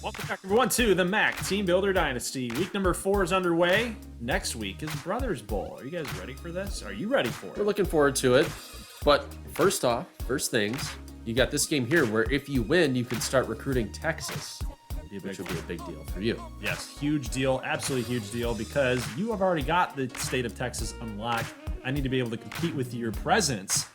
Welcome back, everyone, to the MAC Teambuilder Dynasty. Week number 4 is underway. Next week is Brothers Bowl. Are you guys ready for this? Are you ready for it? We're looking forward to it. But first things, you got this game here where if you win, you can start recruiting Texas, which would be a big deal for you. Yes, huge deal, absolutely huge deal, because you have already got the state of Texas unlocked. I need to be able to compete with your presence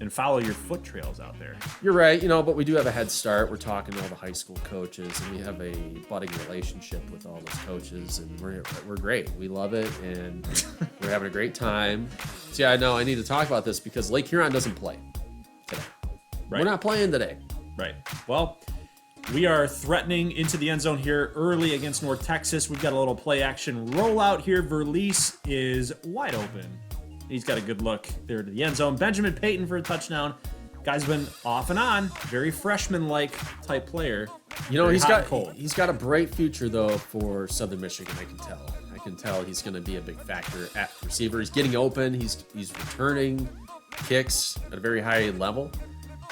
and follow your foot trails out there. You're right, but we do have a head start. We're talking to all the high school coaches, and we have a budding relationship with all those coaches, and we're great. We love it, and we're having a great time. So yeah, I know I need to talk about this because Lake Huron doesn't play today. Right. We're not playing today. Right. Well, we are threatening into the end zone here early against North Texas. We've got a little play action rollout here. Verlies is wide open. He's got a good look there to the end zone. Benjamin Payton for a touchdown. Guy's been off and on. Very freshman-like type player. He's got a bright future though for Southern Michigan. I can tell he's going to be a big factor at receiver. He's getting open. He's returning kicks at a very high level,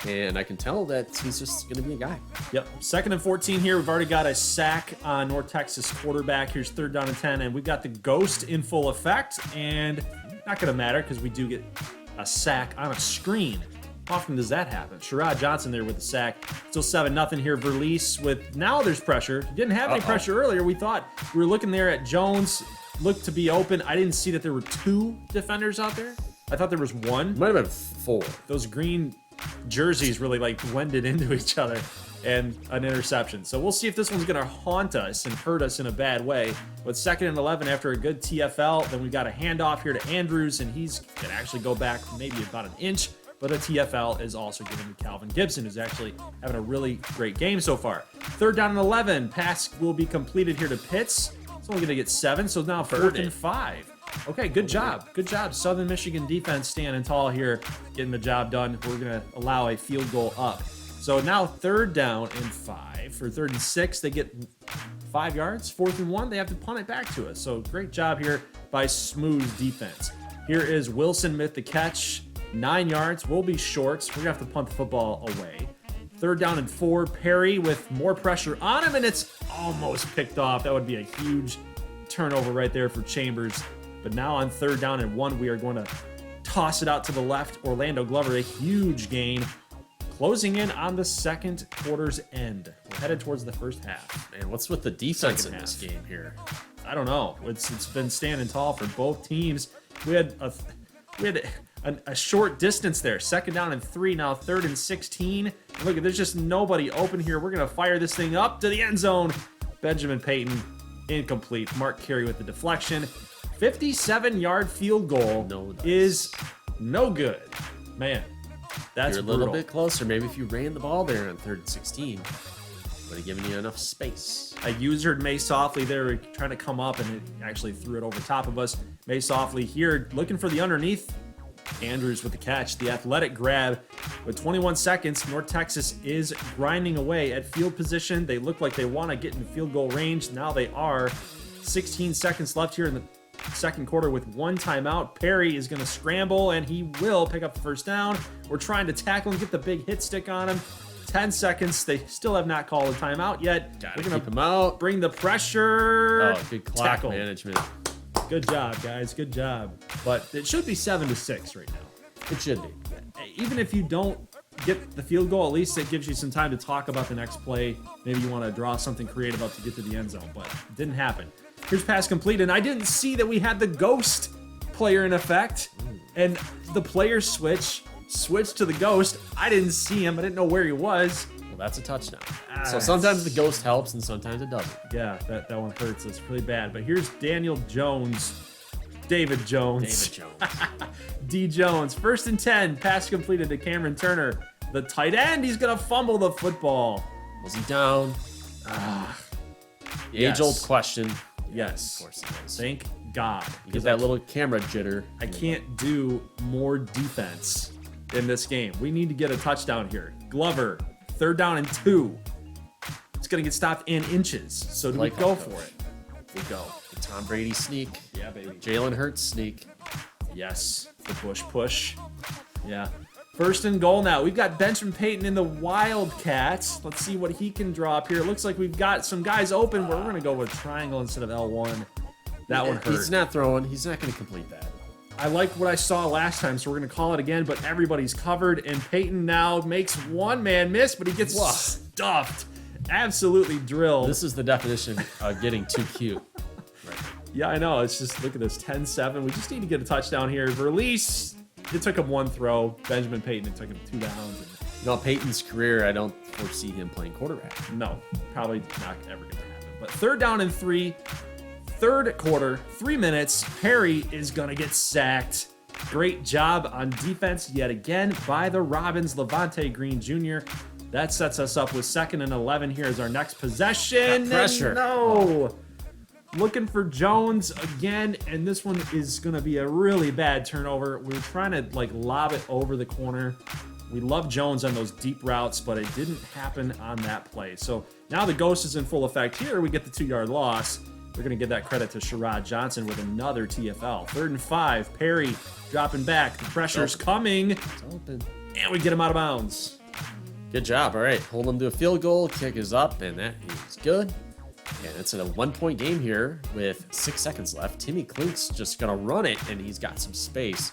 and I can tell that he's just going to be a guy. Yep. 2nd and 14 here. We've already got a sack on North Texas quarterback. Here's 3rd down and 10, and we've got the ghost in full effect, and not going to matter because we do get a sack on a screen. How often does that happen? Sherrod Johnson there with the sack. Still 7-0 here. Verlies with, now there's pressure. Didn't have any pressure earlier. We thought we were looking there at Jones. Looked to be open. I didn't see that there were 2 defenders out there. I thought there was 1. Might have been 4. Those green jerseys really blended into each other, and an interception. So we'll see if this one's going to haunt us and hurt us in a bad way. With 2nd and 11 after a good TFL, then we've got a handoff here to Andrews, and he's going to actually go back maybe about an inch. But a TFL is also given to Calvin Gibson, who's actually having a really great game so far. 3rd down and 11. Pass will be completed here to Pitts. It's only going to get 7, so now 4th and 5. Okay, good job. Good job. Southern Michigan defense standing tall here, getting the job done. We're going to allow a field goal up. So now 3rd down and 5. For 3rd and 6, they get 5 yards. 4th and 1, they have to punt it back to us. So great job here by Smooth's defense. Here is Wilson with the catch. 9 yards. Will be shorts. We're going to have to punt the football away. 3rd down and 4. Perry with more pressure on him, and it's almost picked off. That would be a huge turnover right there for Chambers. But now on 3rd down and 1, we are going to toss it out to the left. Orlando Glover, a huge gain. Closing in on the 2nd quarter's end. We're headed towards the first half. Man, what's with the defense in this game here? I don't know. It's been standing tall for both teams. We had a short distance there. 2nd down and 3, now 3rd and 16. Look, there's just nobody open here. We're going to fire this thing up to the end zone. Benjamin Payton, incomplete. Mark Carey with the deflection. 57-yard field goal is no good. Man, that's You're a little bit closer. Maybe if you ran the ball there on 3rd and 16, would have given you enough space. I usered May Softly there, trying to come up, and it actually threw it over top of us. May Softly here, looking for the underneath. Andrews with the catch, the athletic grab. With 21 seconds, North Texas is grinding away at field position. They look like they want to get in field goal range. Now they are. 16 seconds left here in the 2nd quarter with 1 timeout. Perry is going to scramble, and he will pick up the 1st down. We're trying to tackle and get the big hit stick on him. 10 seconds. They still have not called a timeout yet. We're going to keep him out. Bring the pressure. Oh, good clock management. Good job, guys. Good job. But it should be 7-6 right now. It should be. Even if you don't get the field goal, at least it gives you some time to talk about the next play. Maybe you want to draw something creative up to get to the end zone, but it didn't happen. Here's pass complete, and I didn't see that we had the ghost player in effect, and the player switched to the ghost. I didn't see him. I didn't know where he was. Well, that's a touchdown. So sometimes the ghost helps, and sometimes it doesn't. Yeah, that one hurts us really bad. But here's David Jones. D. Jones. 1st and 10. Pass completed to Cameron Turner. The tight end, he's going to fumble the football. Was he down? The age-old question. Yes. Of course he is. Thank God. You get that little camera jitter. I can't do more defense in this game. We need to get a touchdown here. Glover, 3rd down and 2. It's going to get stopped in inches. So do we go for it? We go. The Tom Brady sneak. Yeah, baby. Jalen Hurts sneak. Yes. The push. Yeah. First and goal now. We've got Benjamin Payton in the Wildcats. Let's see what he can draw up here. It looks like we've got some guys open, but we're going to go with triangle instead of L1. That one hurt. He's not throwing. He's not going to complete that. I like what I saw last time, so we're going to call it again, but everybody's covered, and Payton now makes one man miss, but he gets stuffed. Absolutely drilled. This is the definition of getting too cute. Right. Yeah, I know. It's just, look at this, 10-7. We just need to get a touchdown here. Release. It took him one throw. Benjamin Payton, it took him 2 downs. Payton's career, I don't foresee him playing quarterback. No, probably not ever going to happen. But 3rd down and 3, third quarter, 3 minutes. Perry is going to get sacked. Great job on defense yet again by the Robins, Levante Green Jr. That sets us up with 2nd and 11 here as our next possession. Got pressure. No. Looking for Jones again, and this one is going to be a really bad turnover. We were trying to lob it over the corner. We love Jones on those deep routes, but it didn't happen on that play. So now the ghost is in full effect here. We get the 2-yard loss. We're going to give that credit to Sherrod Johnson with another TFL. 3rd and 5. Perry dropping back. The pressure's coming. It's open. And we get him out of bounds. Good job. All right. Hold him to a field goal. Kick is up, and that is good. And it's a 1-point game here with 6 seconds left. Timmy Klink's just going to run it, and he's got some space.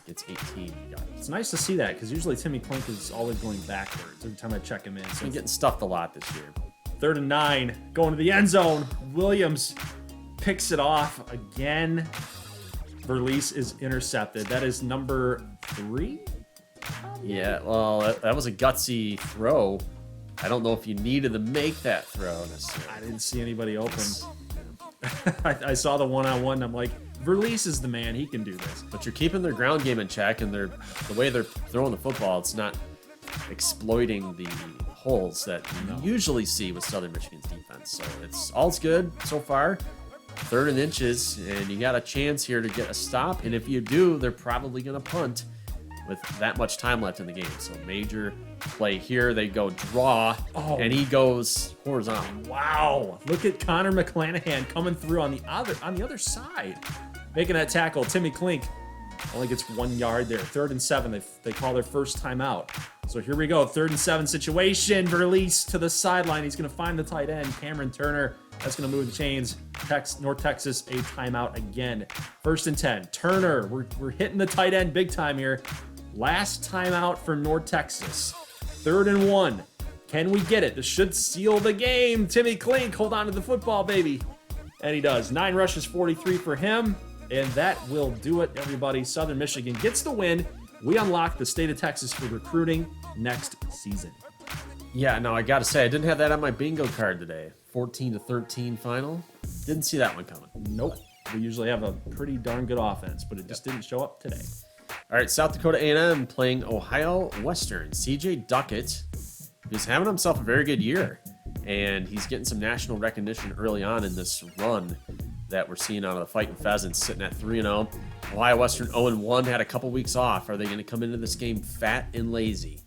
It's 18 yards. It's nice to see that because usually Timmy Klink is always going backwards every time I check him in. So he's getting stuffed a lot this year. 3rd and 9, going to the end zone. Williams picks it off again. Release is intercepted. That is number 3? Yeah, well, that was a gutsy throw. I don't know if you needed to make that throw necessarily. I didn't see anybody open. I saw the one-on-one, and I'm like, Release is the man. He can do this. But you're keeping their ground game in check, and the way they're throwing the football, it's not exploiting the holes that you usually see with Southern Michigan's defense. So all's good so far. 3rd and inches, and you got a chance here to get a stop. And if you do, they're probably going to punt with that much time left in the game. So major play here. They go draw, and he goes horizontal. Wow. Look at Connor McClanahan coming through on the other side. Making that tackle. Timmy Klink only gets 1 yard there. 3rd and 7. They call their first timeout. So here we go. 3rd and 7 situation. Release to the sideline. He's going to find the tight end, Cameron Turner. That's going to move the chains. North Texas, a timeout again. 1st and 10. Turner. We're hitting the tight end big time here. Last timeout for North Texas. 3rd and 1. Can we get it? This should seal the game. Timmy Klink, hold on to the football, baby. And he does. 9 rushes, 43 for him. And that will do it, everybody. Southern Michigan gets the win. We unlock the state of Texas for recruiting next season. Yeah, no, I got to say, I didn't have that on my bingo card today. 14-13 final. Didn't see that one coming. Nope. We usually have a pretty darn good offense, but it just didn't show up today. All right, South Dakota A&M playing Ohio Western. CJ Duckett is having himself a very good year, and he's getting some national recognition early on in this run that we're seeing out of the Fighting Pheasants, sitting at 3-0. Ohio Western 0-1, had a couple weeks off. Are they going to come into this game fat and lazy?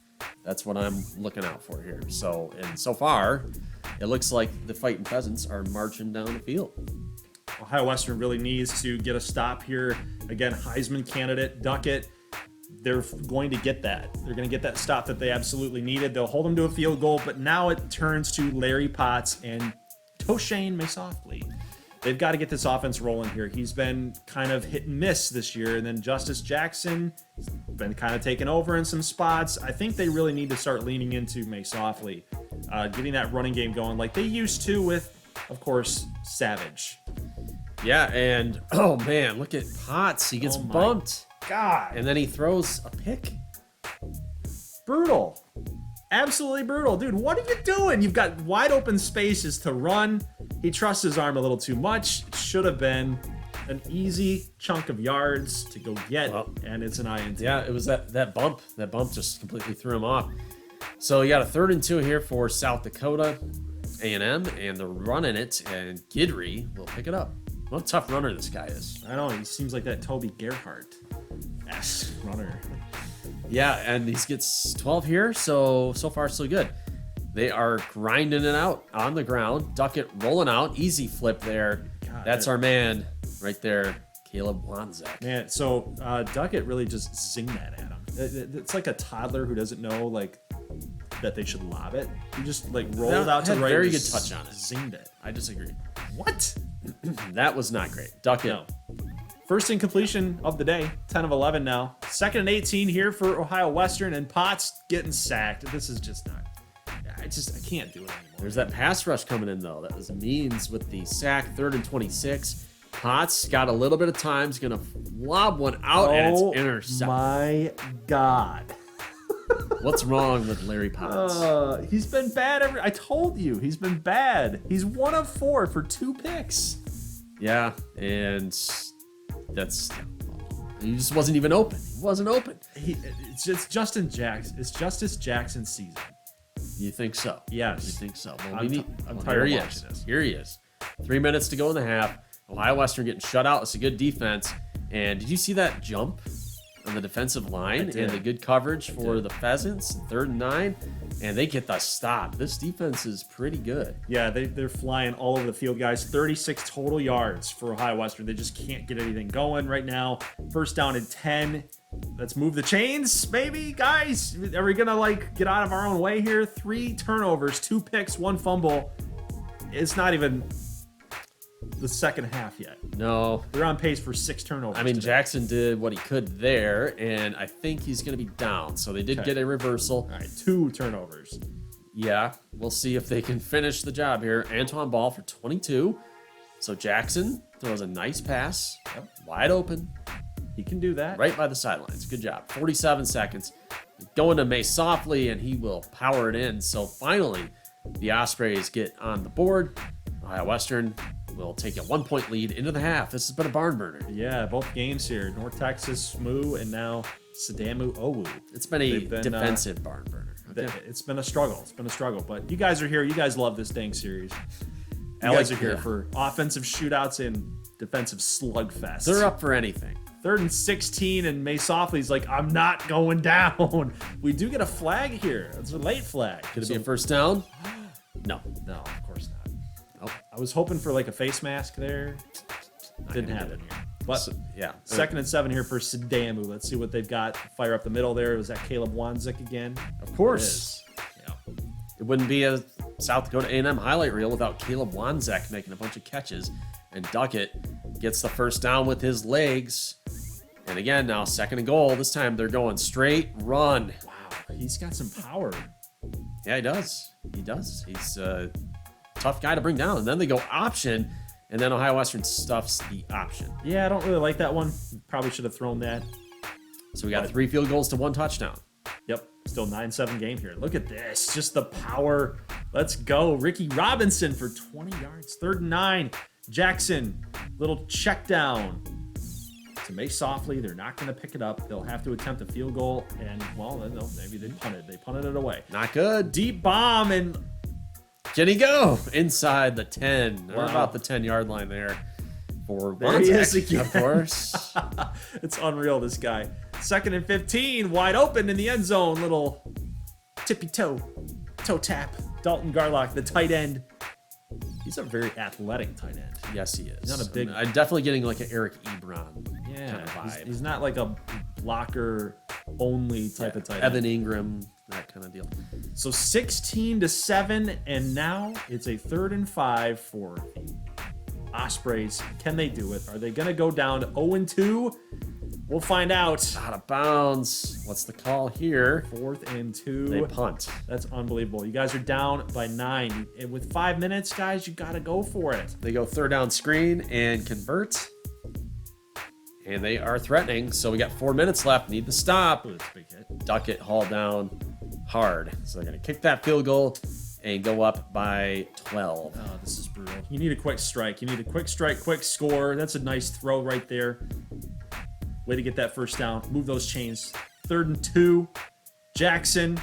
That's what I'm looking out for here. So far, it looks like the Fighting Pheasants are marching down the field. Ohio Western really needs to get a stop here. Again, Heisman candidate Duckett. They're going to get that. They're going to get that stop that they absolutely needed. They'll hold them to a field goal, but now it turns to Larry Potts and Toshane Maysoftly. They've got to get this offense rolling here. He's been kind of hit and miss this year, and then Justice Jackson has been kind of taken over in some spots. I think they really need to start leaning into Maysoftly, getting that running game going like they used to with, of course, Savage. Yeah, and oh man, look at Potts. He gets bumped. God. And then he throws a pick. Brutal. Absolutely brutal. Dude, what are you doing? You've got wide open spaces to run. He trusts his arm a little too much. It should have been an easy chunk of yards to go get, and it's an INT. Yeah, it was that bump. That bump just completely threw him off. So you got a 3rd and 2 here for South Dakota A&M, and they're running it, and Guidry will pick it up. What a tough runner this guy is. I know, he seems like that Toby Gerhardt-esque runner. Yeah, and he gets 12 here, so far so good. They are grinding it out on the ground. Duckett rolling out, easy flip there. God, that's our man right there, Caleb Wanzek. Man, so Duckett really just zinged that at him. It's like a toddler who doesn't know like that they should lob it. He just like rolled That out to had the right. very and good touch on it. Zinged it. I disagree. What? That was not great. Duck it. No. First incompletion of the day, 10 of 11 now. 2nd and 18 here for Ohio Western, and Potts getting sacked. This is just not. I can't do it anymore. There's that pass rush coming in, though. That was Means with the sack, 3rd and 26. Potts got a little bit of time. He's going to lob one out, and it's intercepted. My God. What's wrong with Larry Potts? He's been bad. I told you, he's been bad. He's 1 of 4 for 2 picks. Yeah, and that's... He just wasn't even open. He wasn't open. It's just Justin Jackson. It's Justice Jackson's season. You think so? Yes. You think so? Well, I'm tired of here he watching is. this. Here he is. 3 minutes to go in the half. Ohio Western getting shut out. It's a good defense. And did you see that jump on the defensive line and the good coverage for the Pheasants? 3rd and 9. And they get the stop. This defense is pretty good. Yeah, they're flying all over the field, guys. 36 total yards for Ohio Western. They just can't get anything going right now. 1st down and 10. Let's move the chains, maybe, guys. Are we gonna like get out of our own way here? 3 turnovers, 2 picks, 1 fumble. It's not even the second half yet. No. They're on pace for 6 turnovers. I mean, today. Jackson did what he could there, and I think he's going to be down. So they did get a reversal. All right, 2 turnovers. Yeah, we'll see if they can finish the job here. Antoine Ball for 22. So Jackson throws a nice pass, wide open, He can do that. right by the sidelines. Good job. 47 seconds. Going to May softly, and he will power it in. So finally, the Ospreys get on the board. Ohio Western will take a 1-point lead into the half. This has been a barn burner. Yeah, both games here. North Texas, SMU, and now SDAMU, OWU. It's been a defensive barn burner. Okay. It's been a struggle. It's been a struggle. But you guys are here. You guys love this dang series. You guys are here for offensive shootouts and defensive slugfests. They're up for anything. 3rd and 16, and May Softly's like, I'm not going down. We do get a flag here. It's a late flag. Could it be a 1st down? No. No, of course not. Nope. I was hoping for like a face mask there. Didn't happen here. But So, yeah. 2nd and 7 here for SDAMU. Let's see what they've got. Fire up the middle there. Was that Caleb Wanzik again? Of course. Yeah. It wouldn't be a South Dakota A&M highlight reel without Caleb Wanzek making a bunch of catches. And Duckett gets the 1st down with his legs. And again, now 2nd and goal. This time they're going straight run. Wow, he's got some power. Yeah, he does. He does. He's a tough guy to bring down. And then they go option, and then Ohio Western stuffs the option. Yeah, I don't really like that one. Probably should have thrown that. So we got 3 field goals to 1 touchdown. Yep, still 9-7 game here. Look at this, just the power. Let's go. Ricky Robinson for 20 yards. 3rd and 9. Jackson, little check down to May Softly. They're not going to pick it up. They'll have to attempt a field goal, and well, maybe they punted. They punted it away. Not good. Deep bomb, and Can he go inside the 10? Wow. What about the 10-yard line there for there he is Wanzek, again. of course. It's unreal, this guy. 2nd and 15, wide open in the end zone. Little tippy toe tap. Dalton Garlock, the tight end. He's a very athletic tight end. Yes, he is. Not a big- I'm definitely getting like an Eric Ebron Yeah, kind of vibe. he's not like a blocker only type of tight end. Evan Ingram, that kind of deal. So 16-7, and now it's a 3rd and 5 for the Ospreys. Can they do it? Are they going to go down 0-2? We'll find out. Out of bounds. What's the call here? 4th and 2. They punt. That's unbelievable. You guys are down by 9. And with 5 minutes, guys, you got to go for it. They go 3rd down screen and convert. And they are threatening. So we got 4 minutes left. Need the stop. Ooh, that's a big hit. Duckett hauled down hard. So they're going to kick that field goal and go up by 12. Oh, this is brutal. You need a quick strike. You need a quick strike, quick score. That's a nice throw right there. Way to get that 1st down. Move those chains. 3rd and 2. Jackson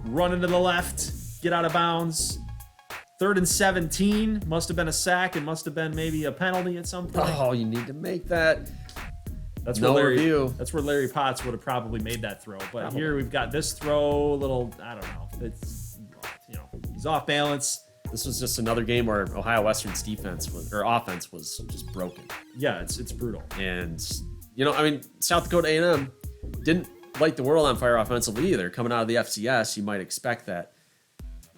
running to the left. Get out of bounds. 3rd and 17. Must have been a sack and must have been maybe a penalty at some point. Oh, you need to make that. That's no where Larry, review. That's where Larry Potts would have probably made that throw. But here we've got this throw. Little, I don't know. It's, he's off balance. This was just another game where Ohio Western's offense was just broken. Yeah, it's brutal. And I mean, South Dakota A&M didn't light the world on fire offensively either. Coming out of the FCS, you might expect that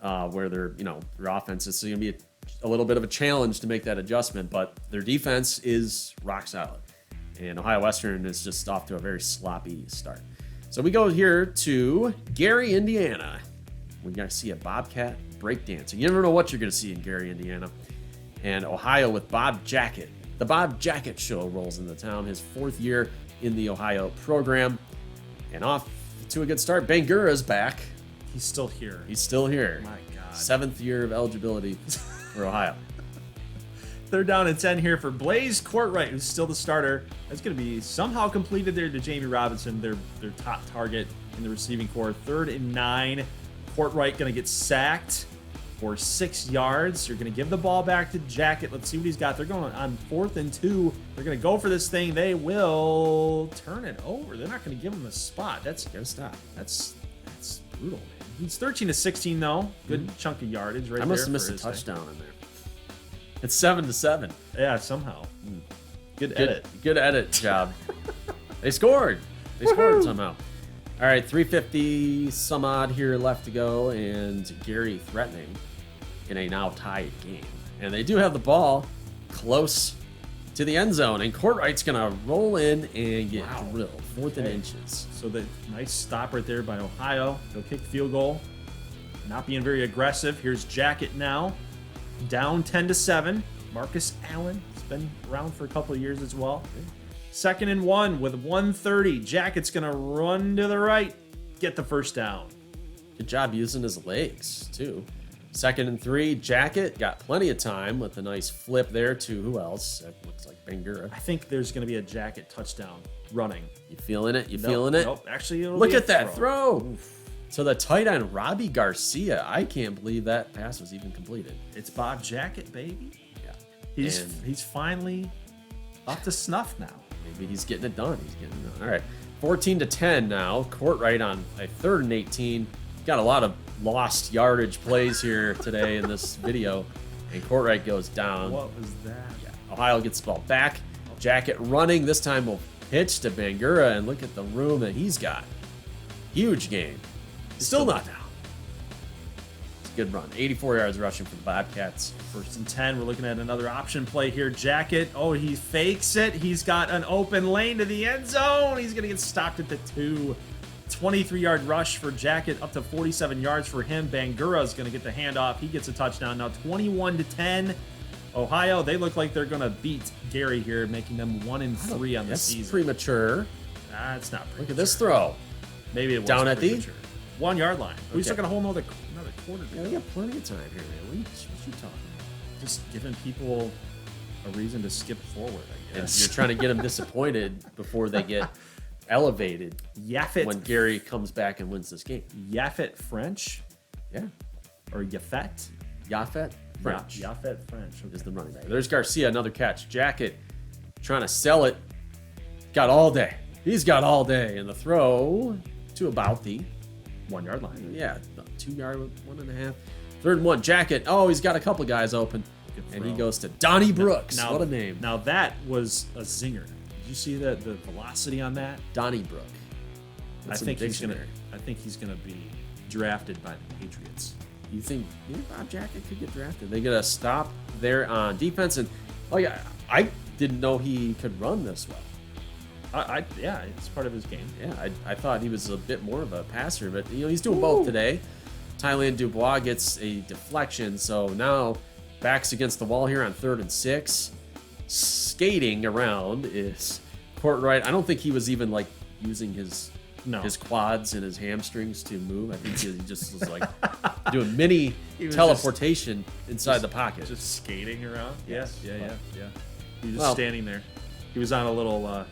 where their offense is going to be a little bit of a challenge to make that adjustment, but their defense is rock solid. And Ohio Western is just off to a very sloppy start. So we go here to Gary, Indiana. We're going to see a Bobcat breakdance. You never know what you're going to see in Gary, Indiana. And Ohio with Bob Jackett. The Bob Jackett Show rolls into town, his 4th year in the Ohio program. And off to a good start. Bangura's back. He's still here. He's still here. My God. 7th year of eligibility for Ohio. 3rd down and 10 here for Blaze Courtwright, who's still the starter. That's going to be somehow completed there to Jamie Robinson, their top target in the receiving corps. 3rd and 9. Courtwright going to get sacked for 6 yards. You're going to give the ball back to Jackett. Let's see what he's got. They're going on 4th and 2. They're going to go for this thing. They will turn it over. They're not going to give him a spot. That's brutal, man. He's 13 to 16 though. Good chunk of yardage right there. I must have missed a touchdown in there. It's 7-7. Yeah, somehow. Good edit. Good edit job. They scored. They scored somehow. All right, 3:50 some odd here left to go, and Gary threatening in a now tied game. And they do have the ball close to the end zone, and Courtwright's gonna roll in and get drilled. 4th and inches. So the nice stop right there by Ohio. They'll kick the field goal. Not being very aggressive. Here's Jackett now. Down 10-7. Marcus Allen has been around for a couple of years as well. 2nd and 1 with 1:30. Jackett's gonna run to the right, get the first down. Good job using his legs too. 2nd and 3. Jackett got plenty of time with a nice flip there to who else? That looks like Bangura. I think there's gonna be a Jackett touchdown running. You feeling it? You feeling it? Nope. Actually, it'll look be a at that throw. Oof. So the tight end, Robbie Garcia. I can't believe that pass was even completed. It's Bob Jackett, baby. Yeah. He's finally up to snuff now. Maybe he's getting it done. All right. 14-10 now. Courtwright on a 3rd and 18. Got a lot of lost yardage plays here today in this video. And Courtwright goes down. What was that? Yeah. Ohio gets the ball back. Jackett running. This time will pitch to Bangura, and look at the room that he's got. Huge game. Still not down. It's a good run. 84 yards rushing for the Bobcats. 1st and 10. We're looking at another option play here. Jackett. Oh, he fakes it. He's got an open lane to the end zone. He's going to get stopped at the 2. 23-yard rush for Jackett, up to 47 yards for him. Bangura is going to get the handoff. He gets a touchdown. Now 21-10. Ohio, they look like they're going to beat Gary here, making them 1-3 on the season. That's premature. That's not premature. Look at this throw. Maybe it was down at premature. 1 yard line. We Okay. still got a whole another quarter. Yeah, we got plenty of time here, man. What you talking about? Just giving people a reason to skip forward, I And guess. you're trying to get them disappointed before they get elevated Yafet when Gary comes back and wins this game. Yafet French Yeah. or Yafet? Yafet French Yafet French is the running back. There's Garcia, another catch. Jackett trying to sell it. Got all day. He's got all day. And the throw to about the 1 yard line. Yeah, 2 yard, 1.5. 3rd and 1. Jackett. Oh, he's got a couple guys open. And he goes to Donnie Brooks. Now, what a name. Now that was a zinger. Did you see the velocity on that? Donnie Brook. I think he's gonna be drafted by the Patriots. You think Bob Jackett could get drafted? They get a stop there on defense, and I didn't know he could run this well. Yeah, it's part of his game. Yeah, I thought he was a bit more of a passer, but he's doing both today. Tylan Dubois gets a deflection, so now backs against the wall here on 3rd and 6. Skating around is Courtwright. I don't think he was even using his quads and his hamstrings to move. I think he just was doing mini teleportation inside the pocket. Just skating around. Yes. Yeah. He was just standing there. He was on a little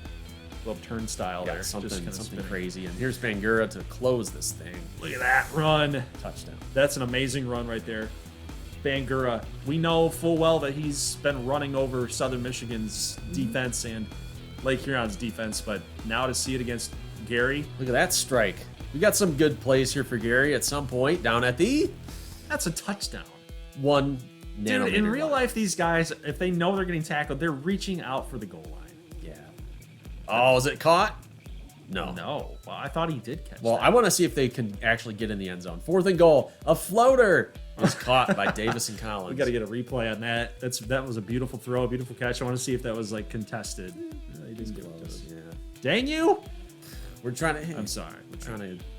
turnstile there. Something crazy. And here's Bangura to close this thing. Look at that run. Touchdown. That's an amazing run right there. Bangura, we know full well that he's been running over Southern Michigan's defense and Lake Huron's defense, but now to see it against Gary. Look at that strike. We got some good plays here for Gary at some point down at the... That's a touchdown. 1 nanometer. Dude, in real line. life, these guys, if they know they're getting tackled, they're reaching out for the goal line. Yeah. Oh, is it caught? No. No. Well, I thought he did catch Well, that. I want to see if they can actually get in the end zone. 4th and goal. A floater was caught by Davis and Collins. We got to get a replay on that. That was a beautiful throw, a beautiful catch. I want to see if that was like contested. He didn't give it to us. Yeah. Dang you! We're trying to. I'm sorry. We're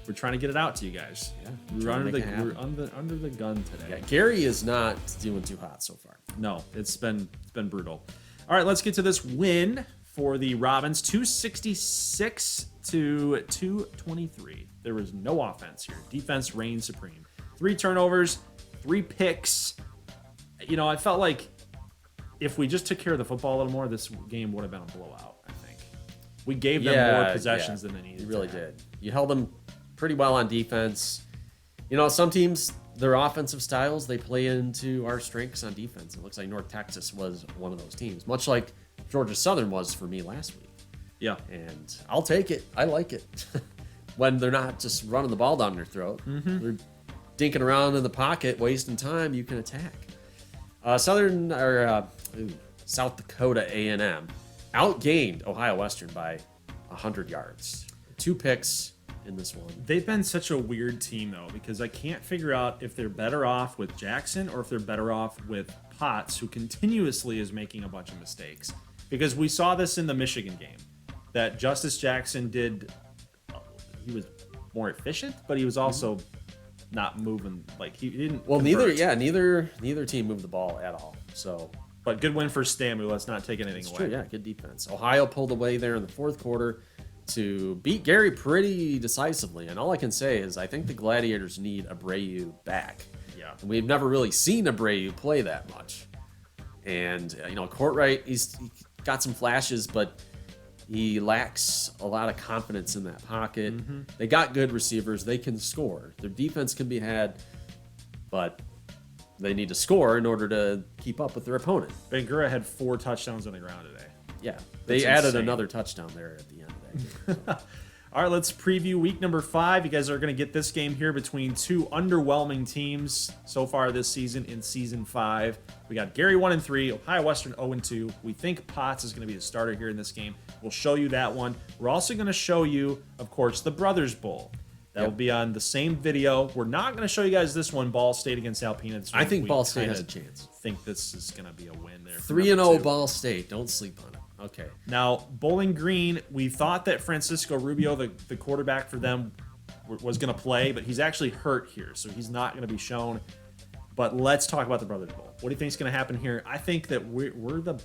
We're trying to get it out to you guys. Yeah. We're under the gun today. Yeah. Gary is not doing too hot so far. No, it's been brutal. All right, let's get to this win for the Robins, 266 to 223. There was no offense here. Defense reigned supreme. 3 turnovers, 3 picks. You know, I felt like if we just took care of the football a little more, this game would have been a blowout, I think. We gave them more possessions than they needed. You really did. You held them pretty well on defense. You know, some teams, their offensive styles, they play into our strengths on defense. It looks like North Texas was one of those teams, much like Georgia Southern was for me last week. Yeah. And I'll take it. I like it. When they're not just running the ball down their throat. They're dinking around in the pocket, wasting time, you can attack. South Dakota A&M outgained Ohio Western by 100 yards. 2 picks in this one. They've been such a weird team, though, because I can't figure out if they're better off with Jackson or if they're better off with Potts, who continuously is making a bunch of mistakes. Because we saw this in the Michigan game, that Justice Jackson he was more efficient, but he was also not moving, like he didn't. Well, convert. neither team moved the ball at all. So, but good win for SDAMU. Let's not take anything away. True, yeah, good defense. Ohio pulled away there in the 4th quarter to beat Gary pretty decisively. And all I can say is I think the Gladiators need Abreu back. Yeah. And we've never really seen Abreu play that much. And, Courtright, he got some flashes, but he lacks a lot of confidence in that pocket. They got good receivers. They can score. Their defense can be had, but they need to score in order to keep up with their opponent. Bangura had 4 touchdowns on the ground today. Yeah, they added another touchdown there at the end of that game. So. All right, let's preview week number 5. You guys are going to get this game here between 2 underwhelming teams so far this season in Season 5. We got Gary 1-3, Ohio Western 0-2. We think Potts is going to be the starter here in this game. We'll show you that one. We're also going to show you, of course, the Brothers Bowl. That will be on the same video. We're not going to show you guys this one, Ball State against Alpena. I think Ball State has a chance. Think this is going to be a win there. 3-0 Ball State. Don't sleep on it. Okay. Now, Bowling Green, we thought that Francisco Rubio, the quarterback for them, was going to play, but he's actually hurt here, so he's not going to be shown. But let's talk about the Brothers Bowl. What do you think is going to happen here? I think that we're the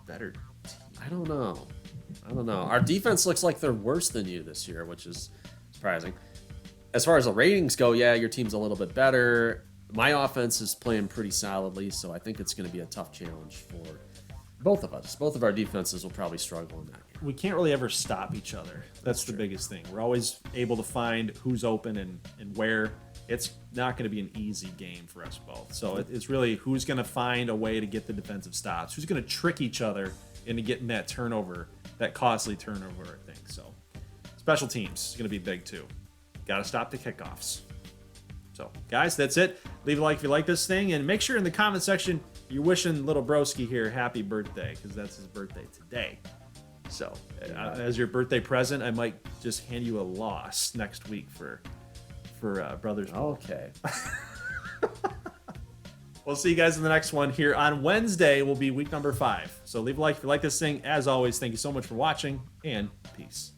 better team. I don't know. Our defense looks like they're worse than you this year, which is surprising. As far as the ratings go, yeah, your team's a little bit better. My offense is playing pretty solidly, so I think it's going to be a tough challenge for both of us. Both of our defenses will probably struggle in that game. We can't really ever stop each other. That's the biggest thing. We're always able to find who's open and where. It's not going to be an easy game for us both. So it's really who's going to find a way to get the defensive stops, who's going to trick each other into getting that turnover, that costly turnover, I think. So special teams is going to be big too. Got to stop the kickoffs. So, guys, that's it. Leave a like if you like this thing, and make sure in the comment section you're wishing little broski here happy birthday, because that's his birthday today. So, as your birthday present, I might just hand you a loss next week for Brothers Bowl. Okay. We'll see you guys in the next one here on Wednesday. Will be week number 5. So leave a like if you like this thing. As always, thank you so much for watching, and peace.